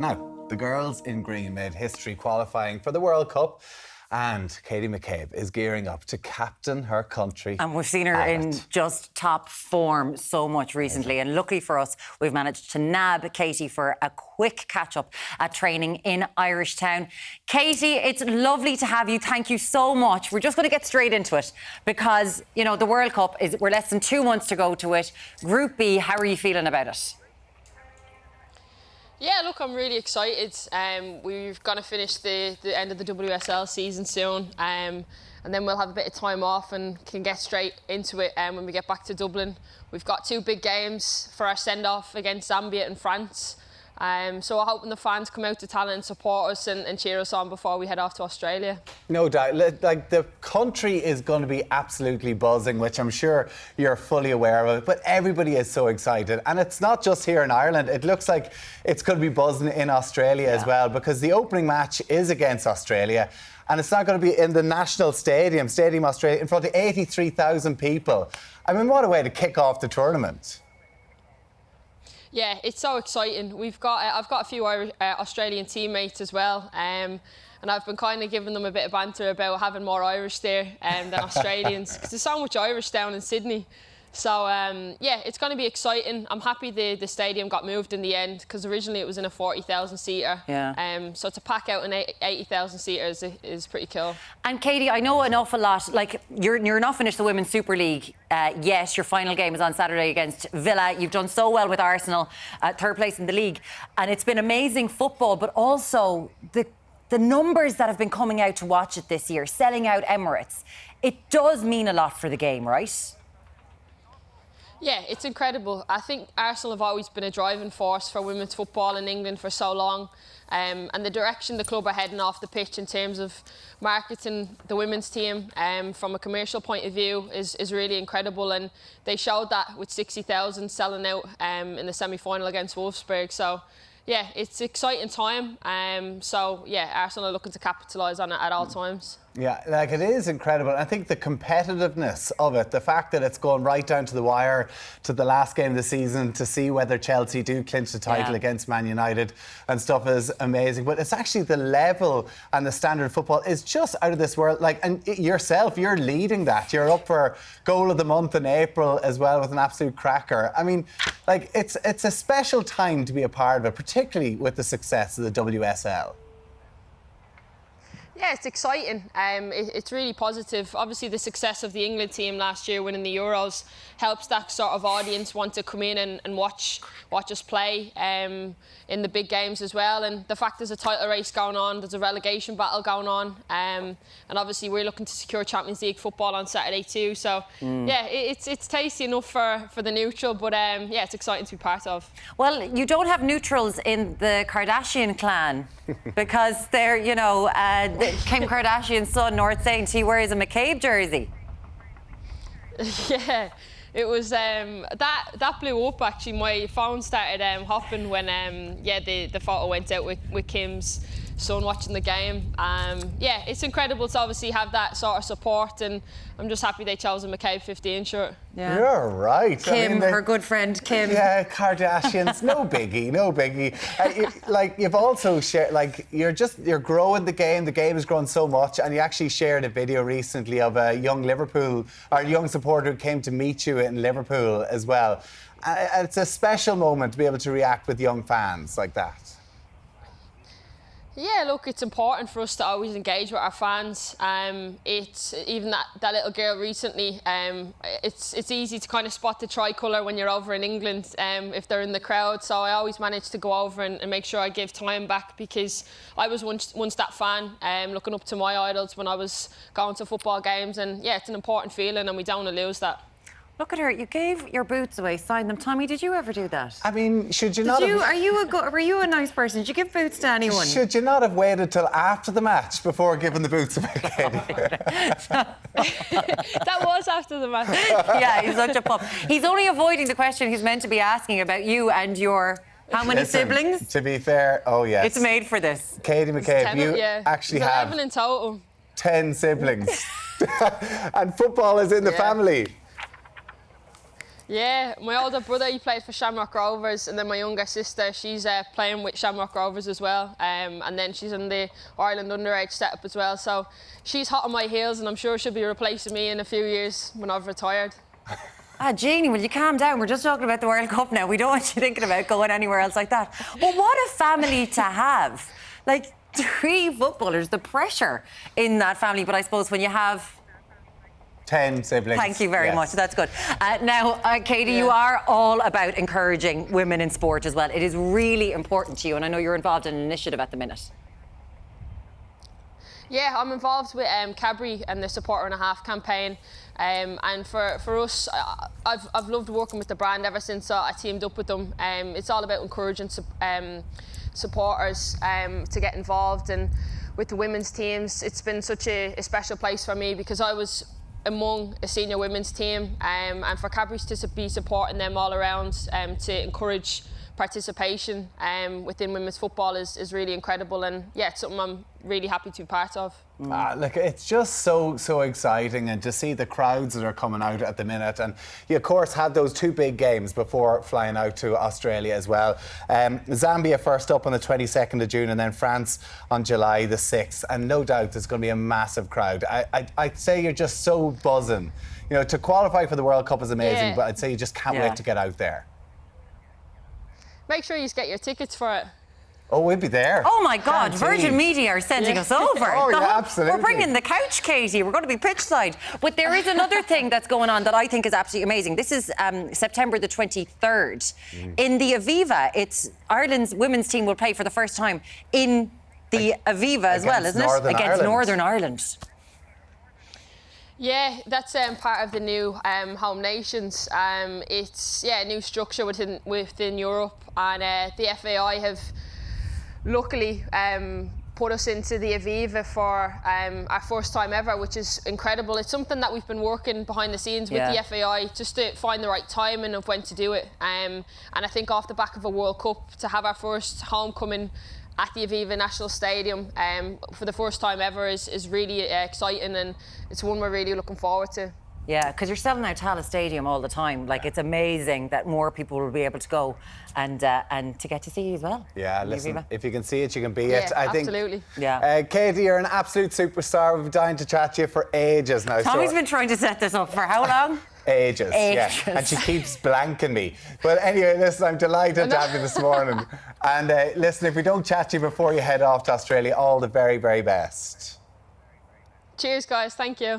Now, the girls in green made history qualifying for the World Cup, and Katie McCabe is gearing up to captain her country. And we've seen her in just top form so much recently. And luckily for us, we've managed to nab Katie for a quick catch-up at training in Irish Town. Katie, it's lovely to have you. Thank you so much. We're just going to get straight into it because, you know, the World Cup we're less than 2 months to go to it. Group B, how are you feeling about it? Yeah, look, I'm really excited. We're going to finish the end of the WSL season soon, and then we'll have a bit of time off and can get straight into it when we get back to Dublin. We've got 2 big games for our send-off against Zambia and France. So we're hoping the fans come out to Talent and support us and cheer us on before we head off to Australia. No doubt. Like, the country is going to be absolutely buzzing, which I'm sure you're fully aware of. But everybody is so excited. And it's not just here in Ireland. It looks like it's going to be buzzing in Australia as well, because the opening match is against Australia. And it's not going to be in the National Stadium Australia, in front of 83,000 people. I mean, what a way to kick off the tournament. Yeah, it's so exciting. I've got a few Australian teammates as well, and I've been kind of giving them a bit of banter about having more Irish there than Australians, because there's so much Irish down in Sydney. So yeah, it's going to be exciting. I'm happy the stadium got moved in the end, because originally it was in a 40,000 seater. Yeah. So to pack out an 80,000 seater is pretty cool. And Katie, I know an awful lot. Like, you're not finished the Women's Super League yet. Your final game is on Saturday against Villa. You've done so well with Arsenal, 3rd place in the league, and it's been amazing football. But also the numbers that have been coming out to watch it this year, selling out Emirates. It does mean a lot for the game, right? Yeah, it's incredible. I think Arsenal have always been a driving force for women's football in England for so long. And the direction the club are heading off the pitch in terms of marketing the women's team from a commercial point of view is really incredible. And they showed that with 60,000 selling out in the semi-final against Wolfsburg. So, yeah, it's an exciting time. So, yeah, Arsenal are looking to capitalise on it at all times. Yeah, like, it is incredible. I think the competitiveness of it, the fact that it's going right down to the wire to the last game of the season to see whether Chelsea do clinch the title against Man United and stuff is amazing. But it's actually the level and the standard of football is just out of this world. Like, and yourself, you're leading that. You're up for goal of the month in April as well with an absolute cracker. I mean, like, it's a special time to be a part of it, particularly with the success of the WSL. Yeah, it's exciting. It's really positive. Obviously, the success of the England team last year winning the Euros helps that sort of audience want to come in and watch us play in the big games as well. And the fact there's a title race going on, there's a relegation battle going on, and obviously we're looking to secure Champions League football on Saturday too. So yeah, it's tasty enough for the neutral, but yeah, it's exciting to be part of. Well, you don't have neutrals in the Kardashian clan because they're, you know, Kim Kardashian's son, North Saint, he wears a McCabe jersey. Yeah, it was that blew up actually. My phone started hopping when the photo went out with Kim's son watching the game. Yeah, it's incredible to obviously have that sort of support, and I'm just happy they chose a McCabe 15 shirt. Yeah. You're right. Kim, I mean, her good friend Kim. Yeah, Kardashians, no biggie, no biggie. Like, you've also shared, like, you're growing the game. The game has grown so much, and you actually shared a video recently of a young young supporter who came to meet you in Liverpool as well. It's a special moment to be able to react with young fans like that. Yeah, look, it's important for us to always engage with our fans. It's even that little girl recently. It's easy to kind of spot the tricolour when you're over in England if they're in the crowd. So I always manage to go over and make sure I give time back, because I was once that fan, looking up to my idols when I was going to football games. And yeah, it's an important feeling, and we don't want to lose that. Look at her. You gave your boots away, signed them. Tommy, did you ever do that? I mean, should you not were you a nice person? Did you give boots to anyone? Should you not have waited till after the match before giving the boots away, Katie? That was after the match. Yeah, he's such a pup. He's only avoiding the question he's meant to be asking about you and your... How many siblings? To be fair, oh yes. It's made for this. Katie McCabe, you actually have 11 in total. 10 siblings. And football is in the family. Yeah, my older brother, he played for Shamrock Rovers, and then my younger sister, she's playing with Shamrock Rovers as well, and then she's in the Ireland underage setup as well. So she's hot on my heels, and I'm sure she'll be replacing me in a few years when I've retired. Jeannie, will you calm down? We're just talking about the World Cup now. We don't want you thinking about going anywhere else like that. But what a family to have. Like, 3 footballers, the pressure in that family. But I suppose when you have 10 siblings. Thank you very much. That's good. Now, Katie, you are all about encouraging women in sport as well. It is really important to you, and I know you're involved in an initiative at the minute. Yeah, I'm involved with Cadbury and the Supporter and a Half campaign. And for us, I've loved working with the brand ever since I teamed up with them. It's all about encouraging supporters to get involved. And with the women's teams, it's been such a special place for me because I was among a senior women's team, and for Cadbury to be supporting them all around to encourage participation within women's football is really incredible, and yeah, it's something I'm really happy to be part of. Look, it's just so exciting, and to see the crowds that are coming out at the minute. And you, of course, had those 2 big games before flying out to Australia as well. Zambia first up on the 22nd of June, and then France on July the 6th. And no doubt there's going to be a massive crowd. I'd say you're just so buzzing. You know, to qualify for the World Cup is amazing, but I'd say you just can't wait to get out there. Make sure you get your tickets for it. Oh, we'll be there. Oh my God, Virgin Media are sending us over. Oh, yeah, absolutely. We're bringing the couch, Katie. We're going to be pitch side. But there is another thing that's going on that I think is absolutely amazing. This is September the 23rd. In the Aviva, it's Ireland's women's team will play for the first time in the Aviva as well, isn't it? Against Northern Ireland. Yeah, that's part of the new Home Nations. It's a new structure within Europe, and the FAI have luckily put us into the Aviva for our first time ever, which is incredible. It's something that we've been working behind the scenes with the FAI just to find the right timing of when to do it. And I think off the back of a World Cup, to have our first homecoming at the Aviva National Stadium for the first time ever is really exciting, and it's one we're really looking forward to. Yeah, because you're selling out Tallaght Stadium all the time. Like, it's amazing that more people will be able to go and to get to see you as well. Yeah, listen, if you can see it, you can be it. I think, absolutely. Katie, you're an absolute superstar. We've been dying to chat to you for ages now. Tommy's been trying to set this up for how long? Ages, yeah. And she keeps blanking me. But anyway, listen, I'm delighted to have you this morning. And listen, if we don't chat to you before you head off to Australia, all the very, very best. Cheers, guys. Thank you.